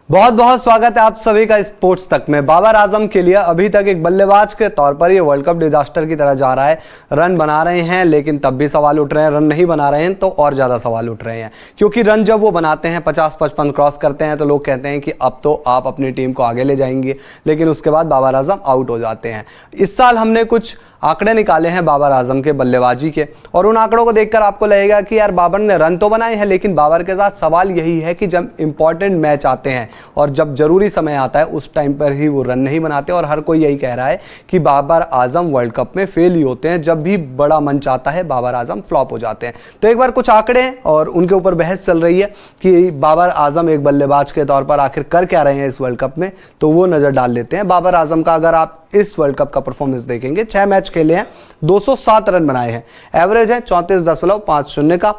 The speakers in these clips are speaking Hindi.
बहुत बहुत स्वागत है आप सभी का स्पोर्ट्स तक में। बाबर आजम के लिए अभी तक एक बल्लेबाज के तौर पर ये वर्ल्ड कप डिजास्टर की तरह जा रहा है। रन बना रहे हैं लेकिन तब भी सवाल उठ रहे हैं, रन नहीं बना रहे हैं तो और ज़्यादा सवाल उठ रहे हैं, क्योंकि रन जब वो बनाते हैं 50-55 क्रॉस करते हैं तो लोग कहते हैं कि अब तो आप अपनी टीम को आगे ले जाएंगे, लेकिन उसके बाद बाबर आजम आउट हो जाते हैं। इस साल हमने कुछ आंकड़े निकाले हैं बाबर आजम के बल्लेबाजी के, और उन आंकड़ों को देखकर आपको लगेगा कि यार बाबर ने रन तो बनाए हैं, लेकिन बाबर के साथ सवाल यही है कि जब इंपॉर्टेंट मैच आते हैं और जब जरूरी समय आता है उस टाइम पर ही वो रन नहीं बनाते। और हर कोई यही कह रहा है कि बाबर आजम वर्ल्ड कप में फेल ही होते हैं, जब भी बड़ा मंच आता है बाबर आजम फ्लॉप हो जाते हैं। तो एक बार कुछ आंकड़े हैं और उनके ऊपर बहस चल रही है कि बाबर आजम एक बल्लेबाज के तौर पर आखिर कर क्या रहे हैं इस वर्ल्ड कप में, तो वो नजर डाल लेते हैं। बाबर आजम का अगर आप इस वर्ल्ड कप का परफॉर्मेंस देखेंगे, 6 मैच खेले हैं, 207 रन बनाए हैं, एवरेज है 34.50 का,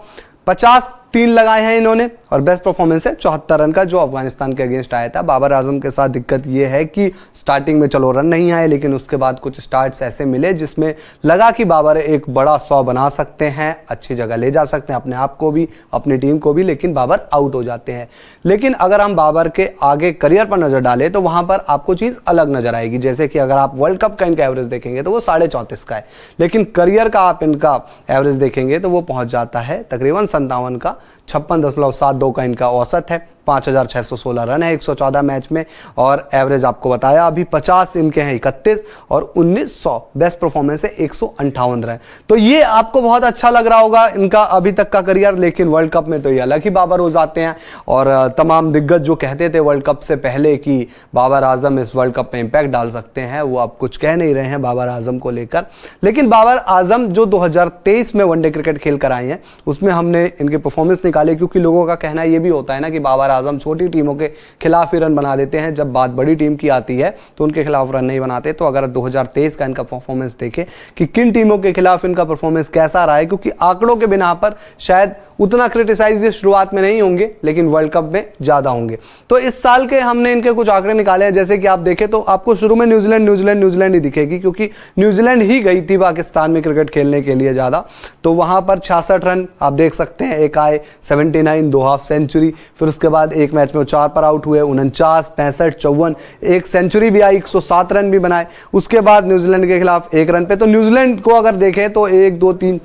53 लगाए हैं इन्होंने, और बेस्ट परफॉर्मेंस है 74 रन का जो अफगानिस्तान के अगेंस्ट आया था। बाबर आजम के साथ दिक्कत यह है कि स्टार्टिंग में चलो रन नहीं आए, लेकिन उसके बाद कुछ स्टार्ट्स ऐसे मिले जिसमें लगा कि बाबर एक बड़ा 100 बना सकते हैं, अच्छी जगह ले जा सकते हैं अपने आप को भी, अपनी टीम को भी, लेकिन बाबर आउट हो जाते हैं। लेकिन अगर हम बाबर के आगे करियर पर नजर डालें तो वहां पर आपको चीज अलग नजर आएगी। जैसे कि अगर आप वर्ल्ड कप का इनका एवरेज देखेंगे तो वो 34.5 का है, लेकिन करियर का आप इनका एवरेज देखेंगे तो वो पहुंच जाता है तकरीबन 57 का, 56.72 का इनका औसत है, 5,616 रन है 114 मैच में, और एवरेज आपको बताया अभी 50 इनके हैं 31, और 1900 बेस्ट परफॉर्मेंस है 158 रन। तो ये आपको बहुत अच्छा लग रहा होगा इनका अभी तक का करियर, लेकिन वर्ल्ड कप में तो ये अलग ही बाबर हो जाते हैं। और तमाम दिग्गज जो कहते थे वर्ल्ड कप से पहले कि बाबर आजम इस वर्ल्ड कप में इंपैक्ट डाल सकते हैं, वो अब कुछ कह नहीं रहे हैं बाबर आजम को लेकर। लेकिन बाबर आजम जो 2023 में वनडे क्रिकेट खेल कर आए हैं उसमें हमने इनके परफॉर्मेंस निकाले, क्योंकि लोगों का कहना ये भी होता है ना कि बाबर आजम छोटी टीमों के खिलाफ ही रन बना देते हैं, जब बात बड़ी टीम की आती है तो उनके खिलाफ रन नहीं बनाते। तो अगर 2023 का इनका परफॉर्मेंस देखें कि किन टीमों के खिलाफ इनका परफॉर्मेंस कैसा रहा है, क्योंकि आंकड़ों के बिना पर शायद उतना क्रिटिसाइज शुरुआत में नहीं होंगे, लेकिन वर्ल्ड कप में ज्यादा होंगे। तो इस साल के हमने इनके कुछ आंकड़े निकाले हैं। जैसे कि आप देखें तो आपको शुरू में न्यूजीलैंड ही दिखेगी, क्योंकि न्यूजीलैंड ही गई थी पाकिस्तान में क्रिकेट खेलने के लिए ज्यादा। तो वहां पर 66 रन आप देख सकते हैं, एक आए 79, 2 हाफ सेंचुरी, फिर उसके बाद एक मैच में 4 पर आउट हुए, 49, 65, 54, एक सेंचुरी भी आई, 107 रन भी बनाए। उसके बाद न्यूजीलैंड के खिलाफ 1 रन पे। तो न्यूजीलैंड को अगर देखें तो 1, 2, 3,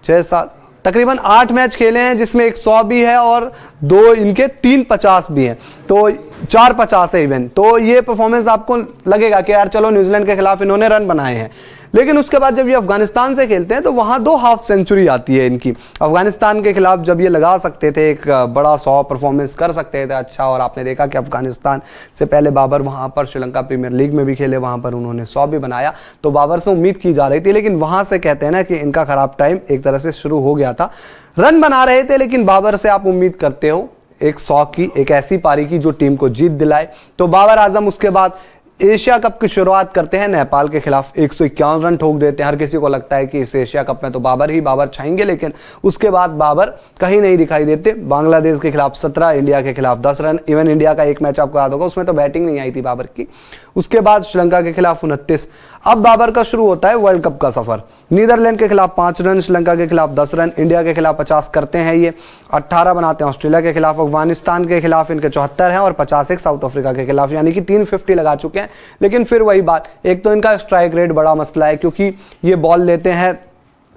6, 7 तकरीबन 8 मैच खेले हैं, जिसमें एक 100 भी है और 2 इनके 3 50 भी हैं, तो 4 50 है इवन। तो ये परफॉर्मेंस आपको लगेगा कि यार चलो न्यूजीलैंड के खिलाफ इन्होंने रन बनाए हैं। लेकिन उसके बाद जब ये अफगानिस्तान से खेलते हैं तो वहां 2 हाफ सेंचुरी आती है इनकी। अफगानिस्तान के खिलाफ जब ये लगा सकते थे, एक बड़ा 100 परफॉर्मेंस कर सकते थे अच्छा, और आपने देखा कि अफगानिस्तान से पहले बाबर वहां पर श्रीलंका प्रीमियर लीग में भी खेले, वहां पर उन्होंने 100 भी बनाया, तो बाबर से उम्मीद की जा रही थी। लेकिन वहां से कहते हैं ना कि इनका खराब टाइम एक तरह से शुरू हो गया था। रन बना रहे थे, लेकिन बाबर से आप उम्मीद करते हो एक 100 की, एक ऐसी पारी की जो टीम को जीत दिलाए। तो बाबर आजम उसके बाद एशिया कप की शुरुआत करते हैं, नेपाल के खिलाफ 151 रन ठोक देते हैं। हर किसी को लगता है कि इस एशिया कप में तो बाबर छाएंगे, लेकिन उसके बाद बाबर कहीं नहीं दिखाई देते। बांग्लादेश के खिलाफ 17, इंडिया के खिलाफ 10 रन, इवन इंडिया का एक मैच आपको याद होगा उसमें तो बैटिंग नहीं आई थी बाबर की। उसके बाद श्रीलंका के खिलाफ 29। अब बाबर का शुरू होता है वर्ल्ड कप का सफर। नीदरलैंड के खिलाफ 5 रन, श्रीलंका के खिलाफ 10 रन, इंडिया के खिलाफ 50 करते हैं ये, 18 बनाते हैं ऑस्ट्रेलिया के खिलाफ, अफगानिस्तान के खिलाफ इनके 74 हैं, और 50 एक साउथ अफ्रीका के खिलाफ, यानी कि 350 लगा चुके हैं। लेकिन फिर वही बात, एक तो इनका स्ट्राइक रेट बड़ा मसला है, क्योंकि ये बॉल लेते हैं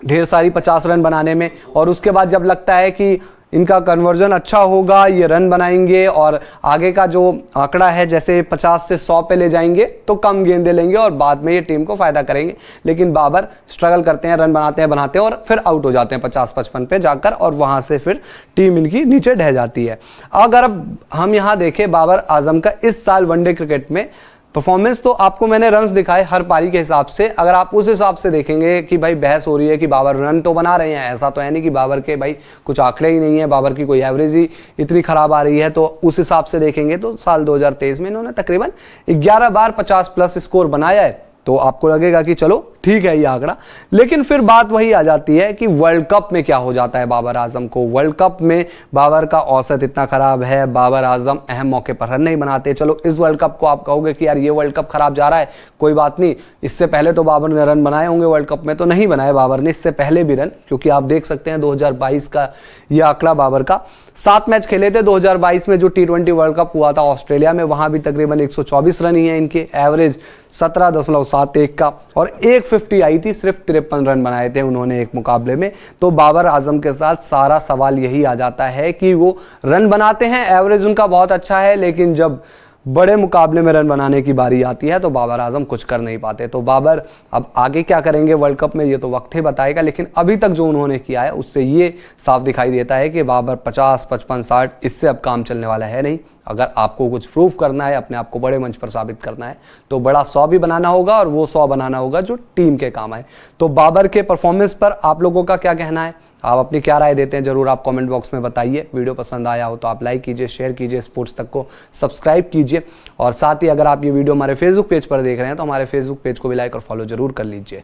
ढेर सारी 50 रन बनाने में, और उसके बाद जब लगता है कि इनका कन्वर्जन अच्छा होगा, ये रन बनाएंगे और आगे का जो आंकड़ा है जैसे 50 से 100 पे ले जाएंगे तो कम गेंदें लेंगे और बाद में ये टीम को फायदा करेंगे। लेकिन बाबर स्ट्रगल करते हैं, रन बनाते हैं और फिर आउट हो जाते हैं 50-55 पे जाकर, और वहां से फिर टीम इनकी नीचे ढह जाती है। अगर अब हम यहां देखें बाबर आजम का इस साल वनडे क्रिकेट में परफॉर्मेंस, तो आपको मैंने रन्स दिखाए हर पारी के हिसाब से। अगर आप उस हिसाब से देखेंगे कि भाई बहस हो रही है कि बाबर रन तो बना रहे हैं, ऐसा तो है नहीं कि बाबर के भाई कुछ आंकड़े ही नहीं है, बाबर की कोई एवरेज ही इतनी खराब आ रही है, तो उस हिसाब से देखेंगे तो साल 2023 में इन्होंने तकरीबन 11 बार 50+ स्कोर बनाया है। तो आपको लगेगा कि चलो ठीक है ये आंकड़ा। लेकिन फिर बात वही आ जाती है कि वर्ल्ड कप में क्या हो जाता है बाबर आजम को। वर्ल्ड कप में बाबर का औसत इतना खराब है, बाबर आजम अहम मौके पर रन नहीं बनाते। चलो इस वर्ल्ड कप को आप कहोगे कि यार ये वर्ल्ड कप खराब जा रहा है, कोई बात नहीं, इससे पहले तो बाबर ने रन बनाए होंगे वर्ल्ड कप में। तो नहीं बनाए बाबर ने इससे पहले भी रन, क्योंकि आप देख सकते हैं 2022 का ये आंकड़ा बाबर का। 7 मैच खेले थे 2022 में जो T20 वर्ल्ड कप हुआ था ऑस्ट्रेलिया में, वहां भी तकरीबन 124 रन ही है इनके, एवरेज 17.71 का, और एक 50 आई थी, सिर्फ 53 रन बनाए थे उन्होंने एक मुकाबले में। तो बाबर आजम के साथ सारा सवाल यही आ जाता है कि वो रन बनाते हैं, एवरेज उनका बहुत अच्छा है, लेकिन जब बड़े मुकाबले में रन बनाने की बारी आती है तो बाबर आजम कुछ कर नहीं पाते। तो बाबर अब आगे क्या करेंगे वर्ल्ड कप में ये तो वक्त ही बताएगा, लेकिन अभी तक जो उन्होंने किया है उससे ये साफ दिखाई देता है कि बाबर 50, 55, 60 इससे अब काम चलने वाला है नहीं। अगर आपको कुछ प्रूव करना है, अपने आप को बड़े मंच पर साबित करना है, तो बड़ा 100 भी बनाना होगा, और वो 100 बनाना होगा जो टीम के काम आए। तो बाबर के परफॉर्मेंस पर आप लोगों का क्या कहना है, आप अपनी क्या राय देते हैं, जरूर आप कमेंट बॉक्स में बताइए। वीडियो पसंद आया हो तो आप लाइक कीजिए, शेयर कीजिए, स्पोर्ट्स तक को सब्सक्राइब कीजिए, और साथ ही अगर आप ये वीडियो हमारे फेसबुक पेज पर देख रहे हैं तो हमारे फेसबुक पेज को भी लाइक और फॉलो जरूर कर लीजिए।